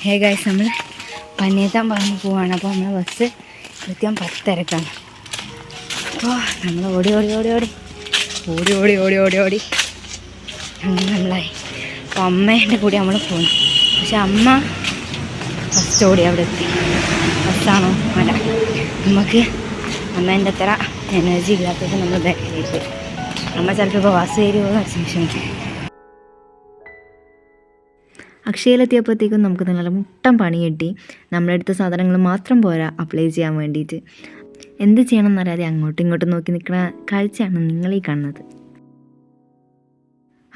Hey guys, നമ്മൾ പനിയെത്താൻ പറഞ്ഞ് പോവാണ്. അപ്പോൾ നമ്മളെ ബസ് കൃത്യം 10:30 അപ്പോൾ നമ്മൾ ഓടി അങ്ങനെ നമ്മളായി. അപ്പോൾ അമ്മേൻ്റെ കൂടെ നമ്മൾ പോകുന്നു. പക്ഷെ അമ്മ ഫസ്റ്റ് ഓടി അവിടെ എത്തി. ബസ്സാണോ അല്ല, നമുക്ക് അമ്മേൻ്റെ അത്ര എനർജി ഇല്ലാത്തത് നമ്മൾ ബാക്കിലേക്ക് പോയി. അമ്മ ചിലപ്പോൾ ഇപ്പോൾ ബസ് കയറി സംശയം. അക്ഷയയിലെത്തിയപ്പോഴത്തേക്കും നമുക്ക് നല്ല മുട്ടം പണി കിട്ടി. നമ്മളെടുത്ത സാധനങ്ങൾ മാത്രം പോരാ അപ്ലൈ ചെയ്യാൻ വേണ്ടിയിട്ട്. എന്ത് ചെയ്യണം എന്നറിയാതെ അങ്ങോട്ടും ഇങ്ങോട്ടും നോക്കി നിൽക്കുന്ന കാഴ്ചയാണ് നിങ്ങളീ കാണുന്നത്.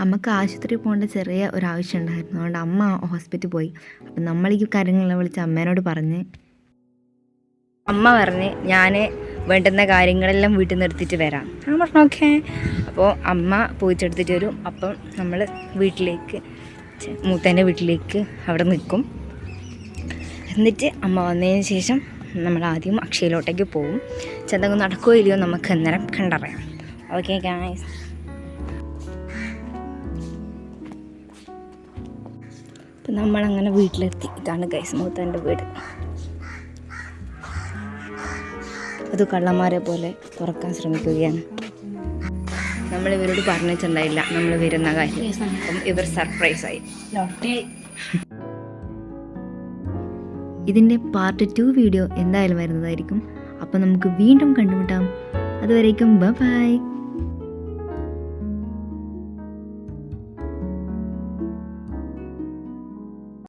അമ്മക്ക് ആശുപത്രിയിൽ പോകേണ്ട ചെറിയ ഒരാവശ്യം ഉണ്ടായിരുന്നു. അതുകൊണ്ട് അമ്മ ഹോസ്പിറ്റലിൽ പോയി. അപ്പം നമ്മൾ ഈ കാര്യങ്ങളെല്ലാം വിളിച്ച് അമ്മേനോട് പറഞ്ഞ് അമ്മ പറഞ്ഞ് ഞാൻ വേണ്ടുന്ന കാര്യങ്ങളെല്ലാം വീട്ടിൽ നിന്ന് എടുത്തിട്ട് വരാം. ഞാൻ പറഞ്ഞു ഓക്കെ. അപ്പോൾ അമ്മ പോയിട്ടെടുത്തിട്ട് വരും. അപ്പം നമ്മൾ വീട്ടിലേക്ക്, മൂത്തേൻ്റെ വീട്ടിലേക്ക് അവിടെ നിൽക്കും. എന്നിട്ട് അമ്മ വന്നതിന് ശേഷം നമ്മൾ ആദ്യം അക്ഷയയിലോട്ടേക്ക് പോകും. ചെന്തെങ്കിലും നടക്കുകയോ ഇല്ലയോ നമുക്ക് അന്നേരം കണ്ടറിയാം. Okay guys. അപ്പം നമ്മളങ്ങനെ വീട്ടിലെത്തി. ഇതാണ് ഗൈസ് മൂത്തേൻ്റെ വീട്. അത് കള്ളന്മാരെ പോലെ തുറക്കാൻ ശ്രമിക്കുകയാണ്. നമ്മൾ ഇവരോട് പറഞ്ഞിട്ടുണ്ടായില്ല നമ്മൾ വരുന്ന കാര്യം. അപ്പം ഇവർ സർപ്രൈസായി. ഇതിൻ്റെ പാർട്ട് 2 വീഡിയോ എന്തായാലും വരുന്നതായിരിക്കും. അപ്പോൾ നമുക്ക് വീണ്ടും കണ്ടുമുട്ടാം. അതുവരേക്കും ബൈ.